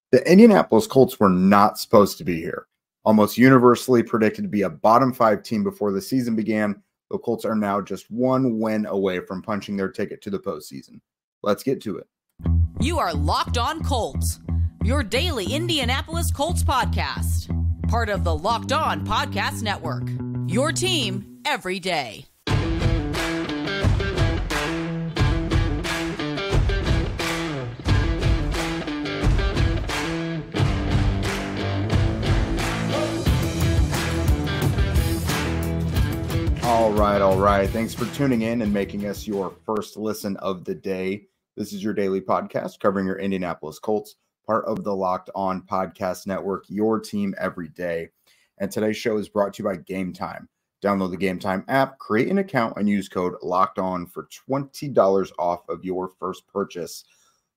The Indianapolis Colts were not supposed to be here. Almost universally predicted to be a bottom 5 team before the season began, the Colts are now just one win away from punching their ticket to the postseason. Let's get to it. You are Locked On Colts, your daily Indianapolis Colts podcast. Part of the Locked On Podcast Network, your team every day. All right. Thanks for tuning in and making us your first listen of the day. This is your daily podcast covering your Indianapolis Colts, part of the Locked On Podcast Network, your team every day. And today's show is brought to you by Gametime. Download the Gametime app, create an account, and use code LOCKEDON for $20 off of your first purchase.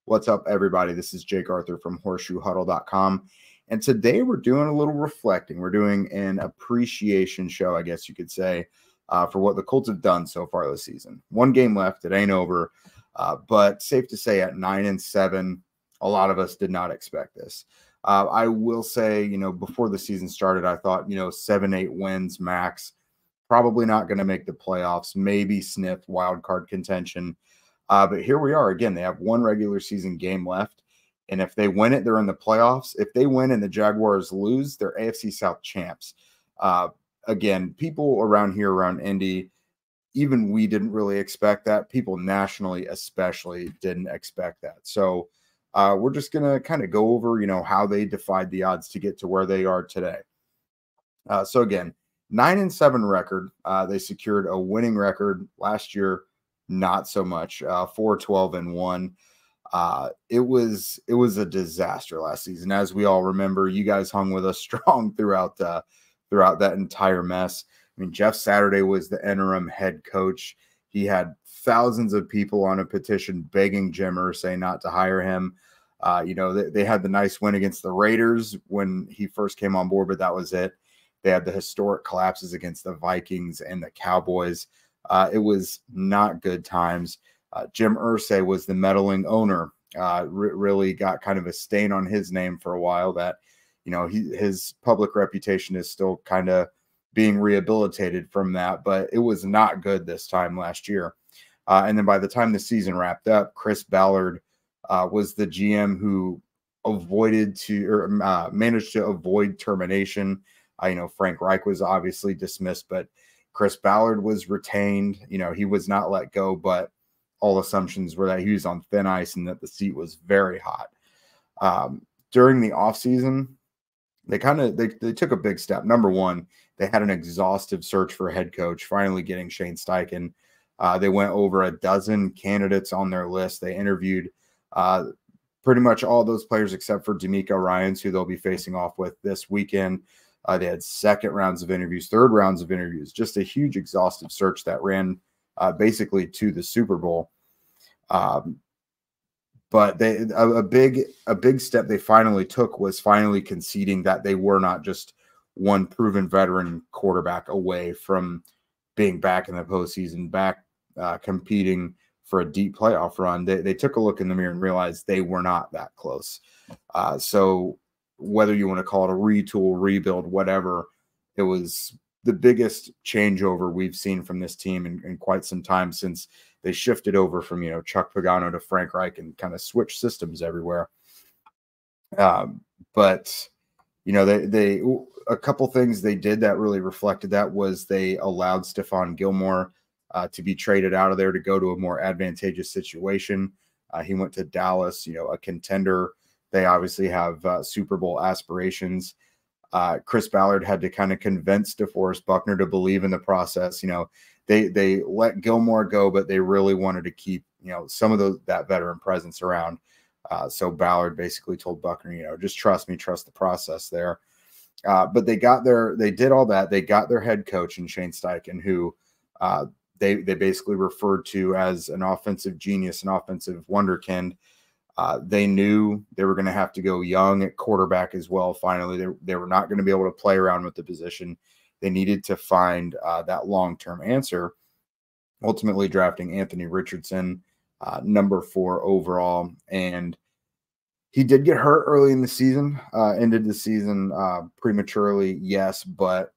What's up, everybody? This is Jake Arthur from horseshoehuddle.com. And today we're doing a little reflecting. We're doing an appreciation show, I guess you could say, for what the Colts have done so far this season. One game left. It ain't over. But safe to say at 9-7, a lot of us did not expect this. I will say, before the season started, I thought, 7-8 wins max, probably not going to make the playoffs, maybe sniff wild card contention. But here we are again. They have one regular season game left. And if they win it, they're in the playoffs. If they win and the Jaguars lose, they're AFC South champs. Again, people around here, around Indy, even we didn't really expect that. People nationally especially didn't expect that. So we're just going to kind of go over, how they defied the odds to get to where they are today. So again, 9-7 record. They secured a winning record last year. Not so much. 4-12-1. It was a disaster last season. As we all remember, you guys hung with us strong throughout that entire mess. I mean, Jeff Saturday was the interim head coach. He had thousands of people on a petition begging Jim Irsay not to hire him. They had the nice win against the Raiders when he first came on board, but that was it. They had the historic collapses against the Vikings and the Cowboys. It was not good times. Jim Irsay was the meddling owner. Really got kind of a stain on his name for a while that, his public reputation is still kind of being rehabilitated from that, but it was not good this time last year. And then by the time the season wrapped up, Chris Ballard was the GM who managed to avoid termination. Frank Reich was obviously dismissed, but Chris Ballard was retained. He was not let go, but all assumptions were that he was on thin ice and that the seat was very hot. During the offseason, they took a big step. Number one, they had an exhaustive search for a head coach, finally getting Shane Steichen. They went over a dozen candidates on their list. They interviewed pretty much all those players except for D'Amico Ryans, who they'll be facing off with this weekend. They had second rounds of interviews, third rounds of interviews, just a huge exhaustive search that ran basically to the Super Bowl. But a big step they finally took was finally conceding that they were not just one proven veteran quarterback away from being back in the postseason, back competing for a deep playoff run. They took a look in the mirror and realized they were not that close. So whether you want to call it a retool, rebuild, whatever, it was the biggest changeover we've seen from this team in quite some time since they shifted over from, Chuck Pagano to Frank Reich and kind of switched systems everywhere. But they a couple things they did that really reflected that was they allowed Stephon Gilmore to be traded out of there to go to a more advantageous situation. He went to Dallas, a contender. They obviously have Super Bowl aspirations. Chris Ballard had to kind of convince DeForest Buckner to believe in the process. They let Gilmore go, but they really wanted to keep, some of that veteran presence around. So Ballard basically told Buckner, just trust me, trust the process there. But they did all that. They got their head coach in Shane Steichen, who they basically referred to as an offensive genius, an offensive wonderkind. They knew they were going to have to go young at quarterback as well. Finally, they were not going to be able to play around with the position. They needed to find that long-term answer, ultimately drafting Anthony Richardson, number 4 overall. And He did get hurt early in the season, ended the season prematurely, yes, but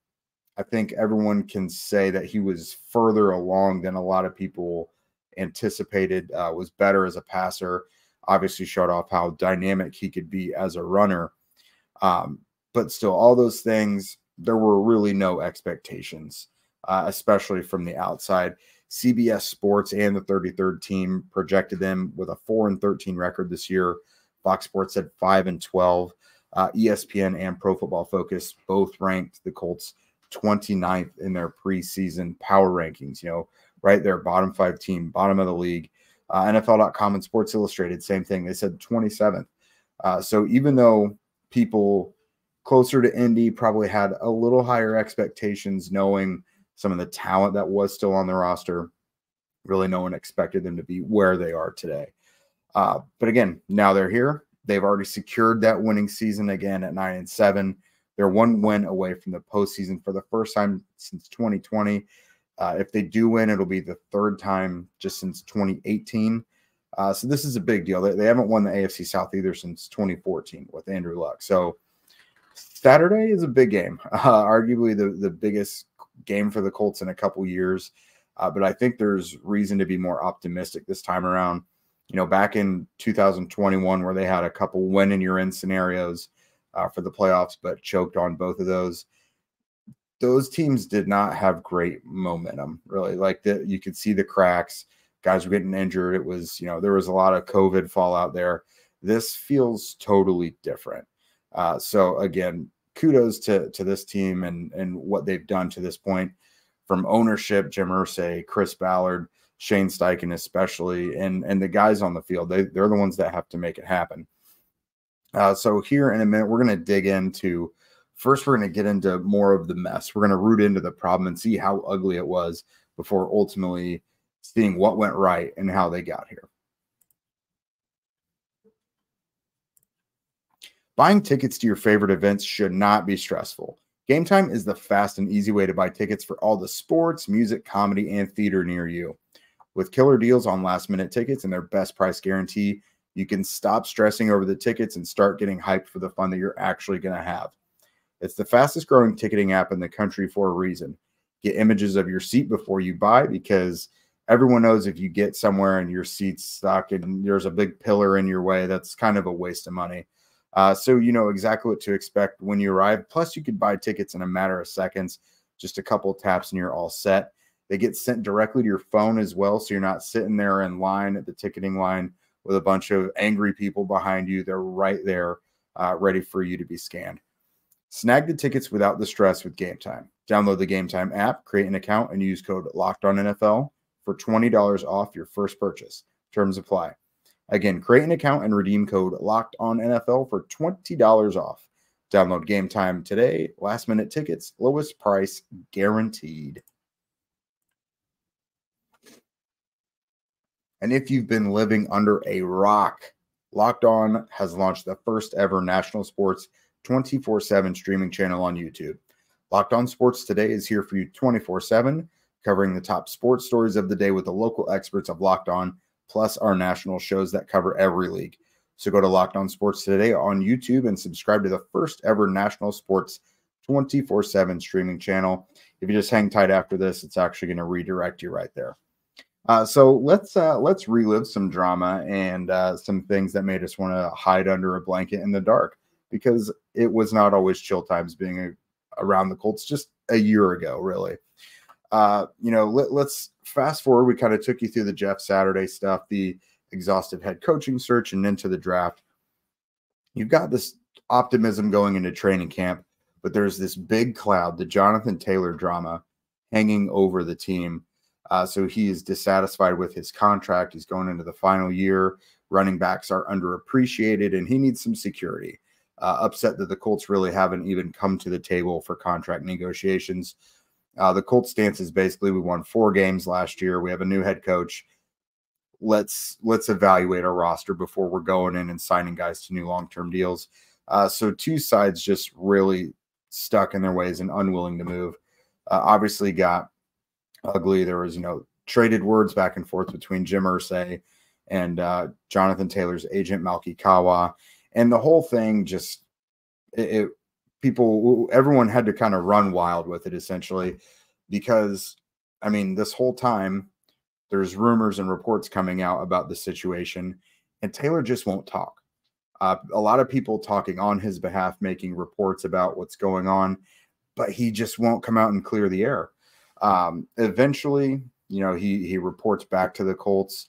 I think everyone can say that he was further along than a lot of people anticipated, was better as a passer, obviously showed off how dynamic he could be as a runner. But still, all those things, there were really no expectations, especially from the outside. CBS Sports and the 33rd team projected them with a 4-13 record this year. Fox Sports said 5-12. ESPN and Pro Football Focus both ranked the Colts 29th in their preseason power rankings, right there, bottom 5 team, bottom of the league. NFL.com and Sports Illustrated, same thing. They said 27th. So even though people closer to Indy probably had a little higher expectations, knowing some of the talent that was still on the roster, really no one expected them to be where they are today. But again, now they're here. They've already secured that winning season again at 9-7. They're 1 win away from the postseason for the first time since 2020. If they do win, it'll be the 3rd time just since 2018. So this is a big deal. They haven't won the AFC South either since 2014 with Andrew Luck. So Saturday is a big game, arguably the biggest game for the Colts in a couple years. But I think there's reason to be more optimistic this time around. Back in 2021, where they had a couple win-and-you're-in scenarios for the playoffs, but choked on both of those. Those teams did not have great momentum, really. You could see the cracks. Guys were getting injured. It was, there was a lot of COVID fallout there. This feels totally different. So again, kudos to this team and what they've done to this point, from ownership, Jim Irsay, Chris Ballard, Shane Steichen especially, and the guys on the field. They're the ones that have to make it happen. So here in a minute, we're going to dig into, first we're going to get into more of the mess. We're going to root into the problem and see how ugly it was before ultimately seeing what went right and how they got here. Buying tickets to your favorite events should not be stressful. Gametime is the fast and easy way to buy tickets for all the sports, music, comedy, and theater near you. With killer deals on last-minute tickets and their best price guarantee, you can stop stressing over the tickets and start getting hyped for the fun that you're actually going to have. It's the fastest-growing ticketing app in the country for a reason. Get images of your seat before you buy, because everyone knows if you get somewhere and your seat's stuck and there's a big pillar in your way, that's kind of a waste of money. So you know exactly what to expect when you arrive. Plus, you could buy tickets in a matter of seconds, just a couple of taps and you're all set. They get sent directly to your phone as well, so you're not sitting there in line at the ticketing line with a bunch of angry people behind you. They're right there, ready for you to be scanned. Snag the tickets without the stress with Gametime. Download the Gametime app, create an account, and use code LOCKEDONNFL for $20 off your first purchase. Terms apply. Again, create an account and redeem code LOCKEDONNFL for $20 off. Download Gametime today. Last-minute tickets, lowest price guaranteed. And if you've been living under a rock, Locked On has launched the first ever national sports 24/7 streaming channel on YouTube. Locked On Sports Today is here for you 24/7, covering the top sports stories of the day with the local experts of Locked On, plus our national shows that cover every league. So go to Locked On Sports Today on YouTube and subscribe to the first ever national sports 24/7 streaming channel. If you just hang tight after this, it's actually going to redirect you right there. So let's relive some drama and some things that made us want to hide under a blanket in the dark, because it was not always chill times being around the Colts just a year ago, really. Let's fast forward. We kind of took you through the Jeff Saturday stuff, the exhaustive head coaching search, and into the draft. You've got this optimism going into training camp, but there's this big cloud, the Jonathan Taylor drama, hanging over the team. So he is dissatisfied with his contract. He's going into the final year. Running backs are underappreciated, and he needs some security. Upset that the Colts really haven't even come to the table for contract negotiations. The Colts stance is basically, we won 4 games last year. We have a new head coach. Let's evaluate our roster before we're going in and signing guys to new long-term deals. So two sides just really stuck in their ways and unwilling to move. Obviously got ugly. There was, traded words back and forth between Jim Irsay and Jonathan Taylor's agent, Malky Kawa. And the whole thing just, everyone had to kind of run wild with it, essentially, because, I mean, this whole time there's rumors and reports coming out about the situation, and Taylor just won't talk. A lot of people talking on his behalf, making reports about what's going on, but he just won't come out and clear the air. Eventually, he reports back to the Colts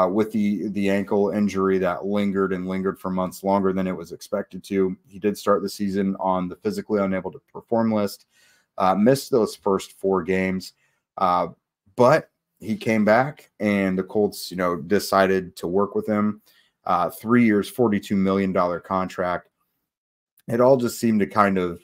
with the ankle injury that lingered for months longer than it was expected to. He did start the season on the physically unable to perform list, missed those first 4 games, but he came back, and the Colts, decided to work with him. 3 years, $42 million contract. It all just seemed to kind of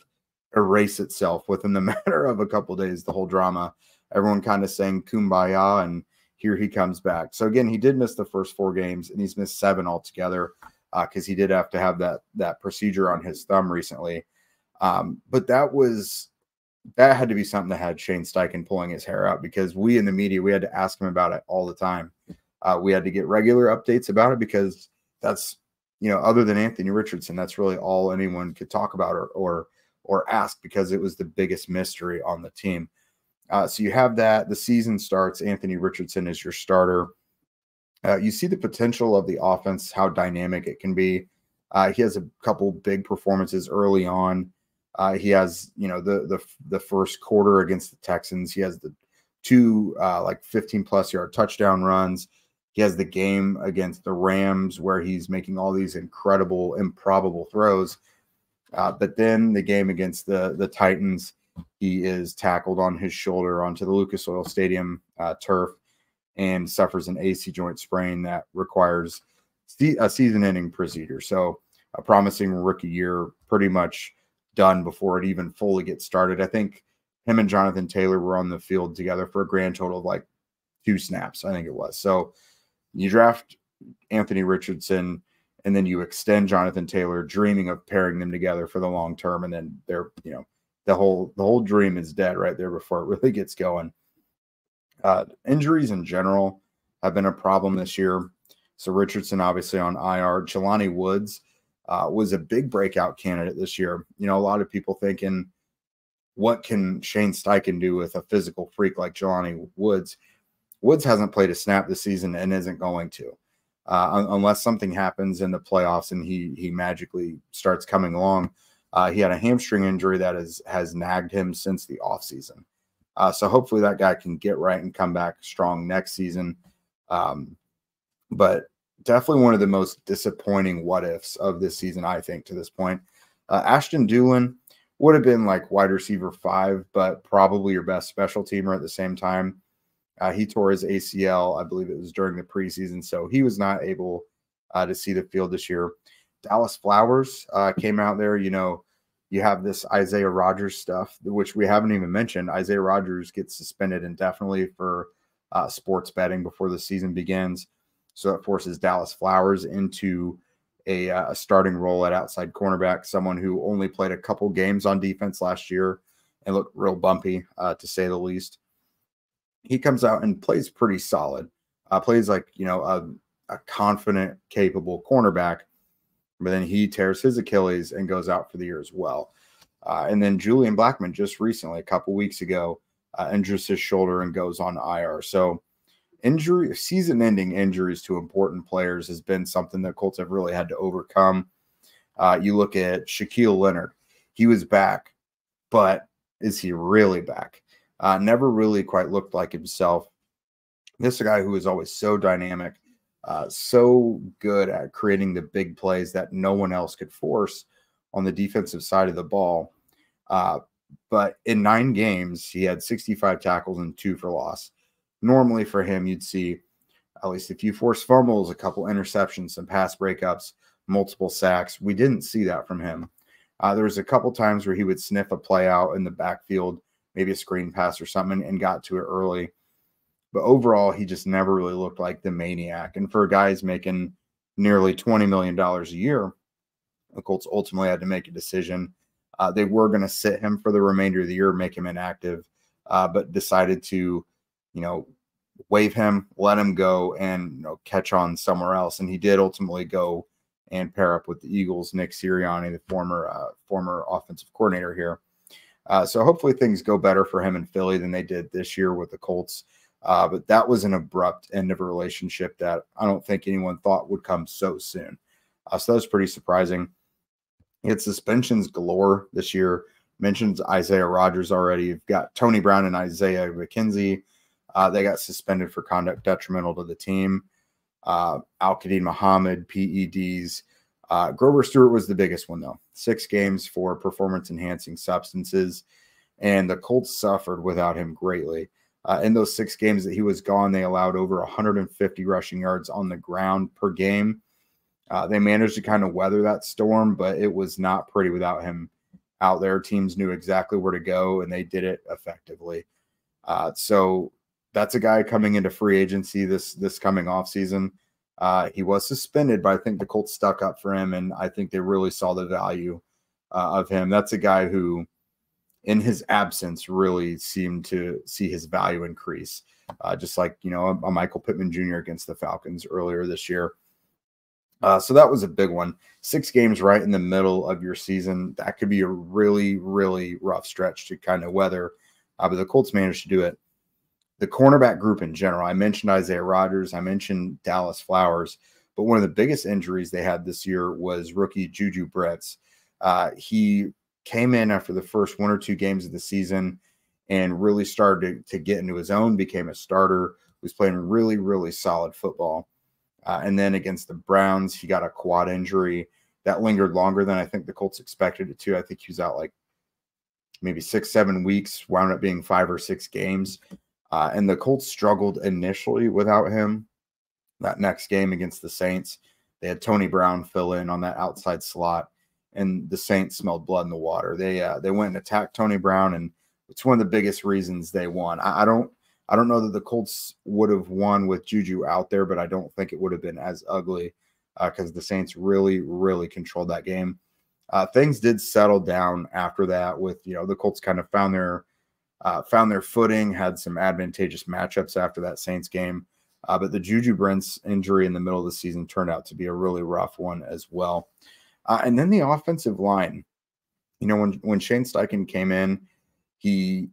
erase itself within the matter of a couple of days, the whole drama. Everyone kind of saying kumbaya, and here he comes back. So again, he did miss the first 4 games, and he's missed 7 altogether because he did have to have that procedure on his thumb recently. But that had to be something that had Shane Steichen pulling his hair out, because we in the media, we had to ask him about it all the time. We had to get regular updates about it, because that's, other than Anthony Richardson, that's really all anyone could talk about or ask, because it was the biggest mystery on the team. So you have that. The season starts. Anthony Richardson is your starter. You see the potential of the offense, how dynamic it can be. He has a couple big performances early on. He has, the first quarter against the Texans. He has the 2 15-plus yard touchdown runs. He has the game against the Rams where he's making all these incredible, improbable throws. But then the game against the Titans, he is tackled on his shoulder onto the Lucas Oil Stadium turf and suffers an AC joint sprain that requires a season-ending procedure. So a promising rookie year pretty much done before it even fully gets started. I think him and Jonathan Taylor were on the field together for a grand total of 2 snaps, I think it was. So you draft Anthony Richardson, and then you extend Jonathan Taylor, dreaming of pairing them together for the long term, and then they're, the whole dream is dead right there before it really gets going. Injuries in general have been a problem this year. So Richardson obviously on IR. Jelani Woods was a big breakout candidate this year. A lot of people thinking, what can Shane Steichen do with a physical freak like Jelani Woods? Woods hasn't played a snap this season and isn't going to, unless something happens in the playoffs and he magically starts coming along. He had a hamstring injury that has nagged him since the offseason. So hopefully that guy can get right and come back strong next season. But definitely one of the most disappointing what-ifs of this season, I think, to this point. Ashton Dulin would have been wide receiver 5, but probably your best special teamer at the same time. He tore his ACL, I believe it was during the preseason, so he was not able to see the field this year. Dallas Flowers came out there. You have this Isaiah Rodgers stuff, which we haven't even mentioned. Isaiah Rodgers gets suspended indefinitely for sports betting before the season begins. So that forces Dallas Flowers into a starting role at outside cornerback, someone who only played a couple games on defense last year and looked real bumpy, to say the least. He comes out and plays pretty solid, plays a confident, capable cornerback, but then he tears his Achilles and goes out for the year as well. And then Julian Blackmon just recently, a couple weeks ago, injures his shoulder and goes on IR. So season-ending injuries to important players has been something that Colts have really had to overcome. You look at Shaquille Leonard. He was back, but is he really back? Never really quite looked like himself. This is a guy who is always so dynamic, so good at creating the big plays that no one else could force on the defensive side of the ball. But in 9 games, he had 65 tackles and 2 for loss. Normally for him, you'd see at least a few forced fumbles, a couple interceptions, some pass breakups, multiple sacks. We didn't see that from him. There was a couple times where he would sniff a play out in the backfield, maybe a screen pass or something, and got to it early. But overall, he just never really looked like the maniac. And for a guy who's making nearly $20 million a year, the Colts ultimately had to make a decision. They were going to sit him for the remainder of the year, make him inactive, but decided to, waive him, let him go, and catch on somewhere else. And he did ultimately go and pair up with the Eagles' Nick Sirianni, the former offensive coordinator here. So hopefully things go better for him in Philly than they did this year with the Colts. But that was an abrupt end of a relationship that I don't think anyone thought would come so soon. So that was pretty surprising. He had suspensions galore this year. Mentions Isaiah Rodgers already. You've got Tony Brown and Isaiah McKenzie. They got suspended for conduct detrimental to the team. Al-Qadim Muhammad, PEDs. Grover Stewart was the biggest one, though. 6 games for performance-enhancing substances, and the Colts suffered without him greatly. In those 6 games that he was gone, they allowed over 150 rushing yards on the ground per game. They managed to kind of weather that storm, but it was not pretty without him out there. Teams knew exactly where to go, and they did it effectively. So that's a guy coming into free agency this coming offseason. He was suspended, but I think the Colts stuck up for him, and I think they really saw the value of him. That's a guy who, in his absence, really seemed to see his value increase, just like, a Michael Pittman Jr. against the Falcons earlier this year. So that was a big one. 6 games right in the middle of your season. That could be a really, really rough stretch to kind of weather, but the Colts managed to do it. The cornerback group in general, I mentioned Isaiah Rodgers, I mentioned Dallas Flowers, but one of the biggest injuries they had this year was rookie Juju Brents. He came in after the first 1 or 2 games of the season and really started to get into his own, became a starter, was playing really, really solid football. And then against the Browns, he got a quad injury that lingered longer than I think the Colts expected it to. I think he was out like maybe 6-7 weeks, wound up being 5 or 6 games. And the Colts struggled initially without him. That next game against the Saints, they had Tony Brown fill in on that outside slot, and the Saints smelled blood in the water. They went and attacked Tony Brown, and it's one of the biggest reasons they won. I don't know that the Colts would have won with Juju out there, but I don't think it would have been as ugly because the Saints really, really controlled that game. Things did settle down after that with, the Colts kind of found their footing, had some advantageous matchups after that Saints game. But the Juju Brents injury in the middle of the season turned out to be a really rough one as well. And then the offensive line, when Shane Steichen came in, he,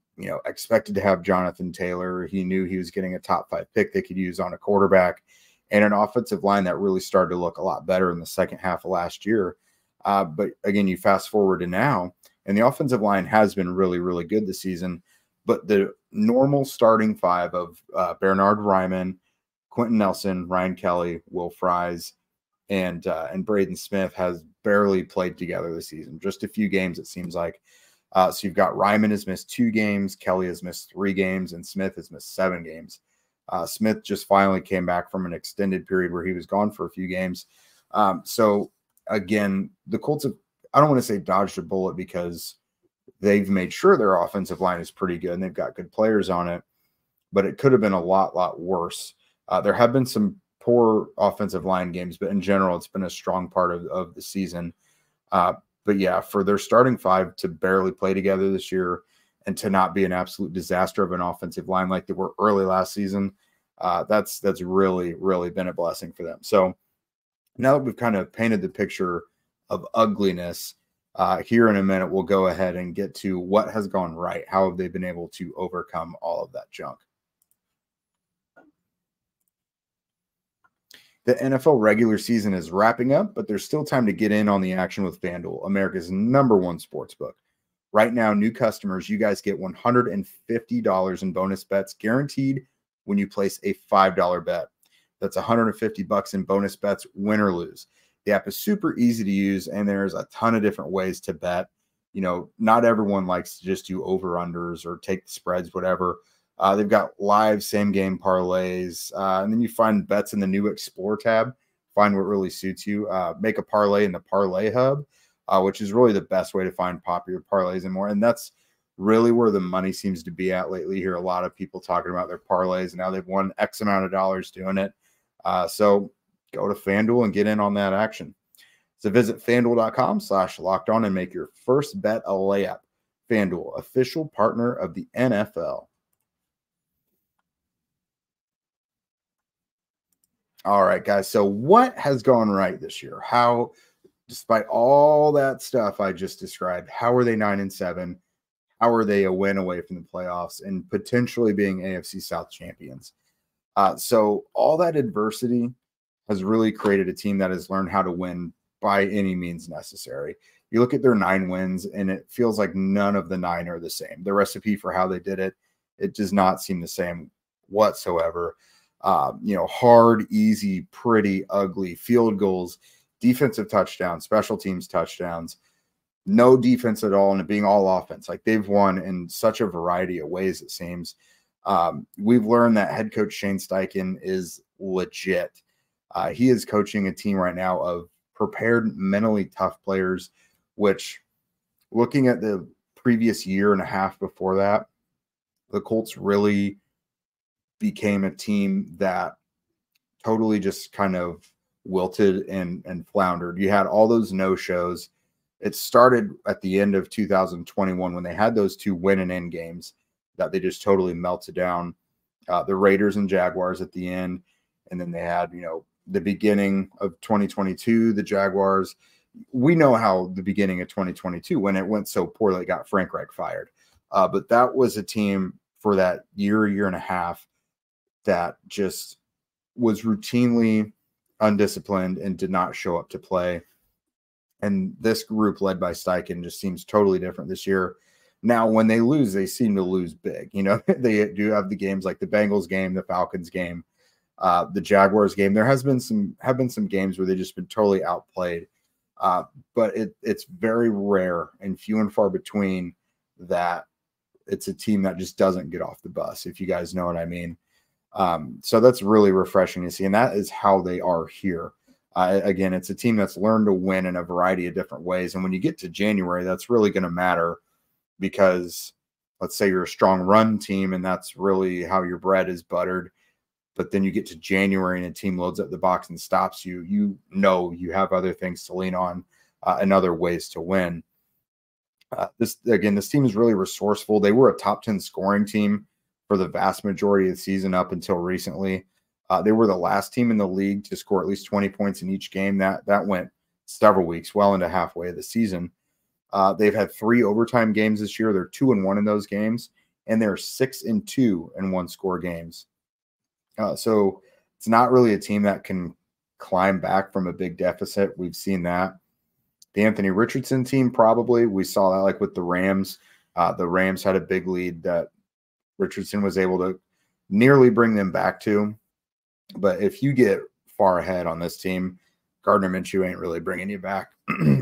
expected to have Jonathan Taylor. He knew he was getting a top 5 pick they could use on a quarterback and an offensive line that really started to look a lot better in the second half of last year. But again, you fast forward to now, and the offensive line has been really, really good this season. But the normal starting 5 of Bernard Ryman, Quentin Nelson, Ryan Kelly, Will Fries, and Braden Smith has barely played together this season. Just a few games, it seems like. So you've got Ryman has missed 2 games, Kelly has missed 3 games, and Smith has missed 7 games. Smith just finally came back from an extended period where he was gone for a few games. So again, the Colts have, I don't want to say dodged a bullet because they've made sure their offensive line is pretty good and they've got good players on it, but it could have been a lot worse. There have been some poor offensive line games, but in general, it's been a strong part of the season. But yeah, for their starting 5 to barely play together this year and to not be an absolute disaster of an offensive line like they were early last season, that's really, really been a blessing for them. So now that we've kind of painted the picture of ugliness, here in a minute, we'll go ahead and get to what has gone right. How have they been able to overcome all of that junk? The NFL regular season is wrapping up, but there's still time to get in on the action with FanDuel, America's #1 sportsbook. Right now, new customers, you guys get $150 in bonus bets guaranteed when you place a $5 bet. That's $150 in bonus bets, win or lose. The app is super easy to use, and there's a ton of different ways to bet. Not everyone likes to just do over-unders or take the spreads, whatever. They've got live same-game parlays, and then you find bets in the new Explore tab. Find what really suits you. Make a parlay in the Parlay Hub, which is really the best way to find popular parlays and more. And that's really where the money seems to be at lately. You hear a lot of people talking about their parlays, and now they've won X amount of dollars doing it. So go to FanDuel and get in on that action. So visit FanDuel.com/lockedon and make your first bet a layup. FanDuel, official partner of the NFL. All right, guys. So what has gone right this year? How, despite all that stuff I just described, how are they 9-7? How are they a win away from the playoffs and potentially being AFC South champions? So all that adversity has really created a team that has learned how to win by any means necessary. You look at their 9 wins, and it feels like none of the 9 are the same. The recipe for how they did it, it does not seem the same whatsoever. Hard, easy, pretty, ugly, field goals, defensive touchdowns, special teams touchdowns, no defense at all, and it being all offense. Like, they've won in such a variety of ways, it seems. We've learned that head coach Shane Steichen is legit. He is coaching a team right now of prepared, mentally tough players, which, looking at the previous year and a half before that, the Colts really became a team that totally just kind of wilted and floundered. You had all those no-shows. It started at the end of 2021 when they had those 2 win-and-in games that they just totally melted down. The Raiders and Jaguars at the end, and then they had, the beginning of 2022, the Jaguars. We know how the beginning of 2022, when it went so poorly, got Frank Reich fired. But that was a team for that year and a half that just was routinely undisciplined and did not show up to play. And this group led by Steichen just seems totally different this year. Now, when they lose, they seem to lose big. They do have the games like the Bengals game, the Falcons game, the Jaguars game. There have been some games where they've just been totally outplayed. But it's very rare and few and far between that it's a team that just doesn't get off the bus, if you guys know what I mean. So that's really refreshing to see, and that is how they are here. Again, it's a team that's learned to win in a variety of different ways, and when you get to January, that's really going to matter, because let's say you're a strong run team, and that's really how your bread is buttered. But then you get to January and a team loads up the box and stops you. You have other things to lean on and other ways to win. This team is really resourceful. They were a top 10 scoring team for the vast majority of the season up until recently. They were the last team in the league to score at least 20 points in each game. That went several weeks, well into halfway of the season. They've had 3 overtime games this year. They're 2-1 in those games, and they're 6-2 in one-score games. So it's not really a team that can climb back from a big deficit. We've seen that. The Anthony Richardson team, probably. We saw that like with the Rams. The Rams had a big lead that Richardson was able to nearly bring them back to. But if you get far ahead on this team, Gardner Minshew ain't really bringing you back,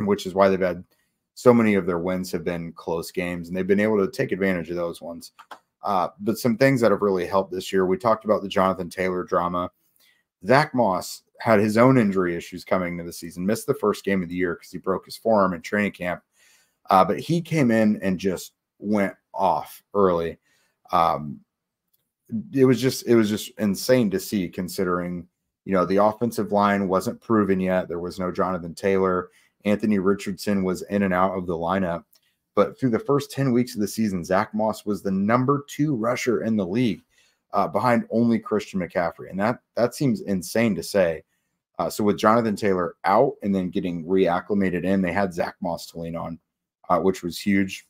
which is why they've had so many of their wins have been close games, and they've been able to take advantage of those ones. But some things that have really helped this year, we talked about the Jonathan Taylor drama. Zach Moss had his own injury issues coming into the season, missed the first game of the year because he broke his forearm in training camp. But he came in and just went off early. It was just insane to see, considering, the offensive line wasn't proven yet. There was no Jonathan Taylor. Anthony Richardson was in and out of the lineup. But through the first 10 weeks of the season, Zach Moss was the number 2 rusher in the league, behind only Christian McCaffrey. And that seems insane to say. So with Jonathan Taylor out and then getting reacclimated in, they had Zach Moss to lean on, which was huge.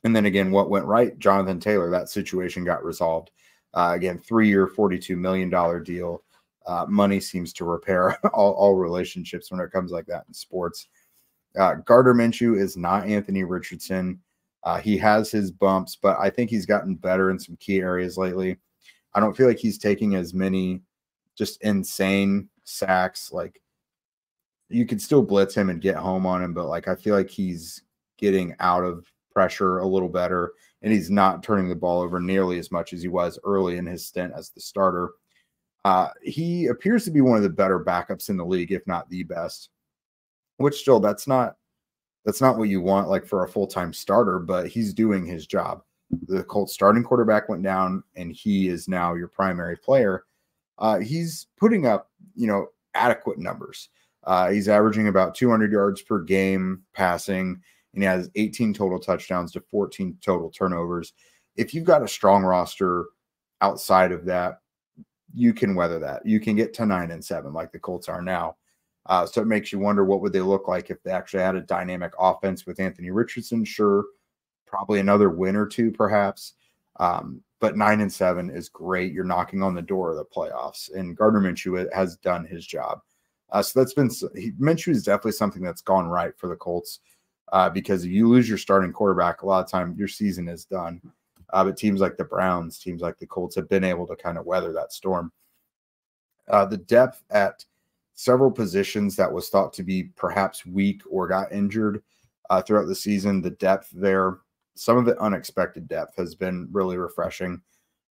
And then again, what went right? Jonathan Taylor, that situation got resolved. Again, 3-year, $42 million deal. Money seems to repair all relationships when it comes like that in sports. Gardner Minshew is not Anthony Richardson. He has his bumps, but I think he's gotten better in some key areas lately. I don't feel like he's taking as many just insane sacks. Like, you could still blitz him and get home on him, but I feel like he's getting out of pressure a little better, and he's not turning the ball over nearly as much as he was early in his stint as the starter. He appears to be one of the better backups in the league, if not the best, which still, that's not what you want for a full-time starter, but he's doing his job. The Colts starting quarterback went down, and he is now your primary player. He's putting up, adequate numbers. He's averaging about 200 yards per game passing, and he has 18 total touchdowns to 14 total turnovers. If you've got a strong roster outside of that, you can weather that. You can get to 9-7 like the Colts are now. So it makes you wonder, what would they look like if they actually had a dynamic offense with Anthony Richardson? Sure, probably another win or two, perhaps. But 9-7 is great. You're knocking on the door of the playoffs, and Gardner Minshew has done his job. So that's been Minshew is definitely something that's gone right for the Colts, because if you lose your starting quarterback, a lot of time your season is done. But teams like the Browns, teams like the Colts have been able to kind of weather that storm. The depth at several positions that was thought to be perhaps weak or got injured throughout the season, the depth there, some of the unexpected depth has been really refreshing.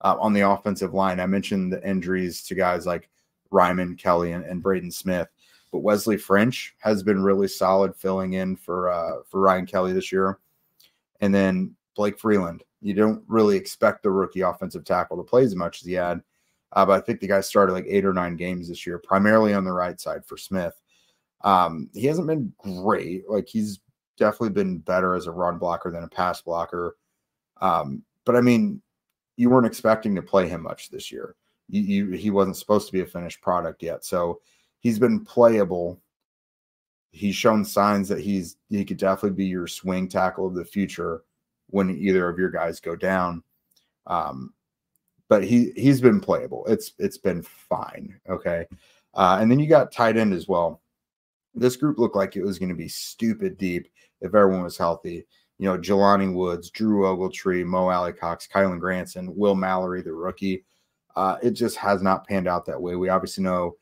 On the offensive line, I mentioned the injuries to guys like Ryman Kelly and Braden Smith, but Wesley French has been really solid filling in for Ryan Kelly this year. And then Blake Freeland. You don't really expect the rookie offensive tackle to play as much as he had, but I think the guy started like 8 or 9 games this year, primarily on the right side for Smith. He hasn't been great. Like, he's definitely been better as a run blocker than a pass blocker. But I mean, you weren't expecting to play him much this year. He wasn't supposed to be a finished product yet. So he's been playable. He's shown signs that he could definitely be your swing tackle of the future when either of your guys go down. But he's been playable. It's been fine. Okay. And then you got tight end as well. This group looked like it was going to be stupid deep if everyone was healthy. You know, Jelani Woods, Drew Ogletree, Mo Alley-Cox, Kylan Granson, Will Mallory, the rookie. It just has not panned out that way. We obviously know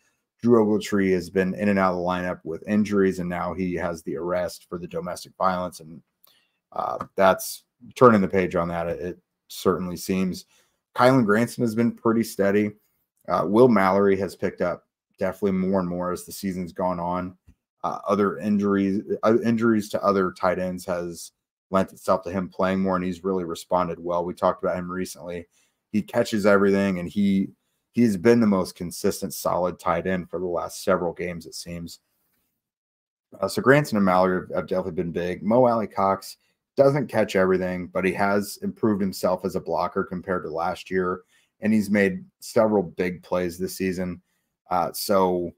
Drew Ogletree has been in and out of the lineup with injuries, and now he has the arrest for the domestic violence, and that's turning the page on that. It certainly seems. Kylan Granson has been pretty steady. Will Mallory has picked up definitely more and more as the season's gone on. Other injuries to other tight ends has lent itself to him playing more, and he's really responded well. We talked about him recently. He catches everything, and he's been the most consistent, solid tight end for the last several games, it seems. So Granson and Mallory have definitely been big. Mo Alley-Cox doesn't catch everything, but he has improved himself as a blocker compared to last year, and he's made several big plays this season. So,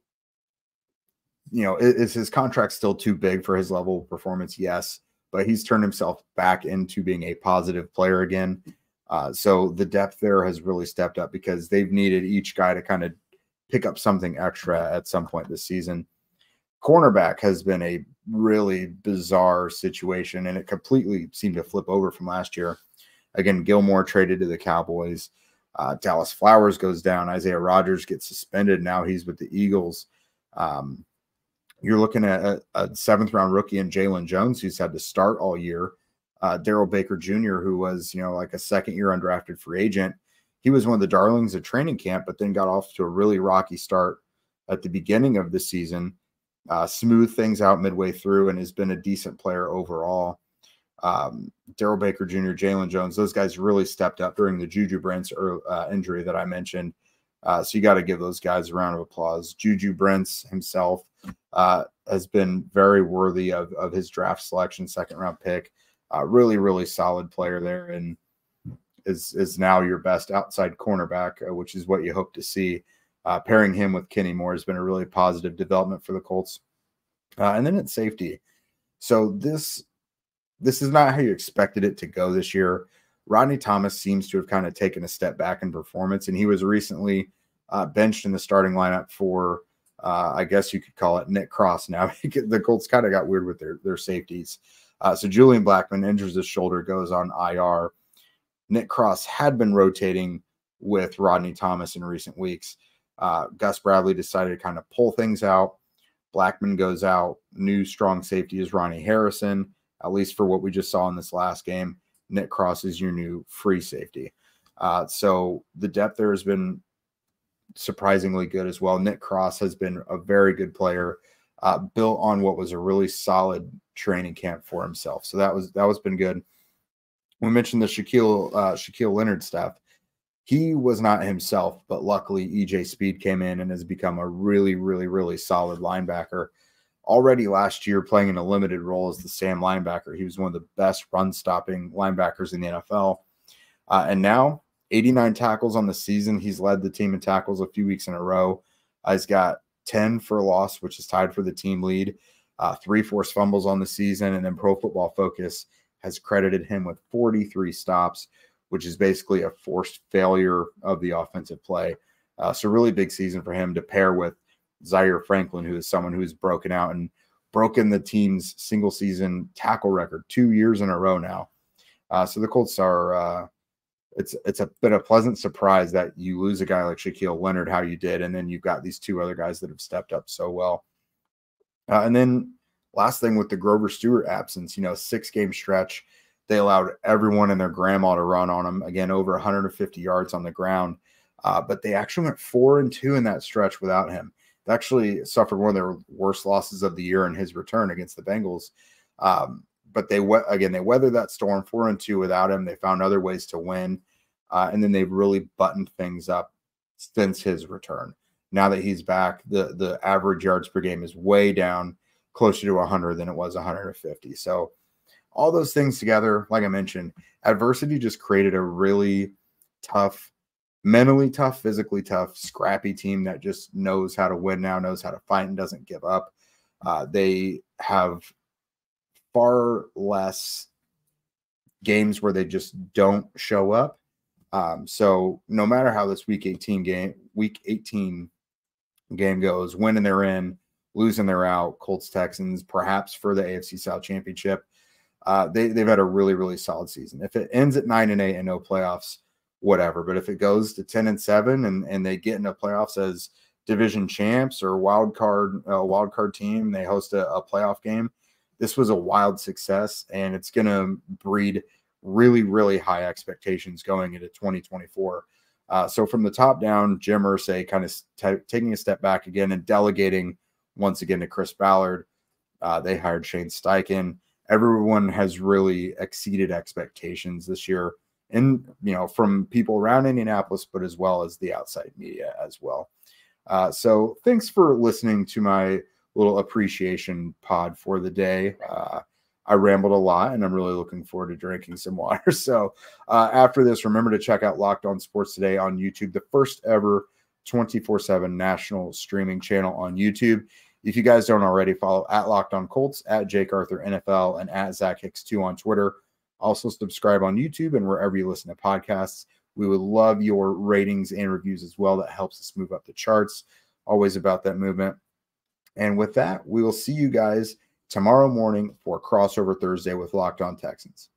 you know, is his contract still too big for his level of performance? Yes, but he's turned himself back into being a positive player again. So the depth there has really stepped up because they've needed each guy to kind of pick up something extra at some point this season. Cornerback has been a really bizarre situation, and it completely seemed to flip over from last year. Again, Gilmore traded to the Cowboys. Dallas Flowers goes down. Isaiah Rodgers gets suspended. Now he's with the Eagles. You're looking at a 7th-round rookie in Jalen Jones, who's had to start all year. Darrell Baker Jr., who was, you know, like a second-year undrafted free agent. He was one of the darlings of training camp, but then got off to a really rocky start at the beginning of the season. Smoothed things out midway through and has been a decent player overall. Darrell Baker Jr., Jalen Jones, those guys really stepped up during the Juju Brents injury that I mentioned. So you got to give those guys a round of applause. Juju Brents himself has been very worthy of his draft selection, 2nd-round pick. Really, really solid player there, and is now your best outside cornerback, which is what you hope to see. Pairing him with Kenny Moore has been a really positive development for the Colts. And then at safety. So this is not how you expected it to go this year. Rodney Thomas seems to have kind of taken a step back in performance, and he was recently benched in the starting lineup for, I guess you could call it Nick Cross now. The Colts kind of got weird with their safeties. So Julian Blackmon injures his shoulder, goes on IR. Nick Cross had been rotating with Rodney Thomas in recent weeks. Gus Bradley decided to kind of pull things out. Blackmon goes out. New strong safety is Ronnie Harrison, at least for what we just saw in this last game. Nick Cross is your new free safety. So the depth there has been surprisingly good as well. Nick Cross has been a very good player, built on what was a really solid training camp for himself. So that was been good. We mentioned the Shaquille Leonard stuff. He was not himself, but luckily EJ Speed came in and has become a really, really, really solid linebacker. Already last year, playing in a limited role as the Sam linebacker, he was one of the best run-stopping linebackers in the NFL. And now 89 tackles on the season. He's led the team in tackles a few weeks in a row. He's got 10 for a loss, which is tied for the team lead. 3 forced fumbles on the season, and then Pro Football Focus has credited him with 43 stops, which is basically a forced failure of the offensive play. So really big season for him to pair with Zaire Franklin, who is someone who's broken out and broken the team's single season tackle record 2 years in a row now. So the Colts are it's been a pleasant surprise that you lose a guy like Shaquille Leonard, how you did, and then you've got these 2 other guys that have stepped up so well. And then last thing with the Grover Stewart absence, 6-game stretch, they allowed everyone and their grandma to run on him. Again, over 150 yards on the ground. But they actually went 4-2 in that stretch without him. They actually suffered one of their worst losses of the year in his return against the Bengals. But they weathered that storm 4-2 without him. They found other ways to win. And then they've really buttoned things up since his return. Now that he's back, the average yards per game is way down, closer to 100 than it was 150. So all those things together, like I mentioned, adversity just created a really tough, mentally tough, physically tough, scrappy team that just knows how to win now, knows how to fight, and doesn't give up. They have far less games where they just don't show up. So no matter how this week 18 game goes, winning they're in, losing they're out, Colts Texans, perhaps for the AFC South championship. They've had a really, really solid season. If it ends at 9-8 and no playoffs, whatever. But if it goes to 10-7 and they get into playoffs as division champs or wild card team, they host a playoff game, this was a wild success, and it's going to breed really, really high expectations going into 2024. So from the top down, Jim Irsay kind of taking a step back again and delegating once again to Chris Ballard. They hired Shane Steichen. Everyone has really exceeded expectations this year, and from people around Indianapolis, but as well as the outside media as well. So thanks for listening to my little appreciation pod for the day. I rambled a lot, and I'm really looking forward to drinking some water. So after this, remember to check out Locked On Sports Today on YouTube, the first ever 24/7 national streaming channel on YouTube. If you guys don't already, follow at Locked On Colts, at Jake Arthur NFL, and at Zach Hicks 2 on Twitter. Also subscribe on YouTube and wherever you listen to podcasts. We would love your ratings and reviews as well. That helps us move up the charts. Always about that movement. And with that, we will see you guys tomorrow morning for Crossover Thursday with Locked On Texans.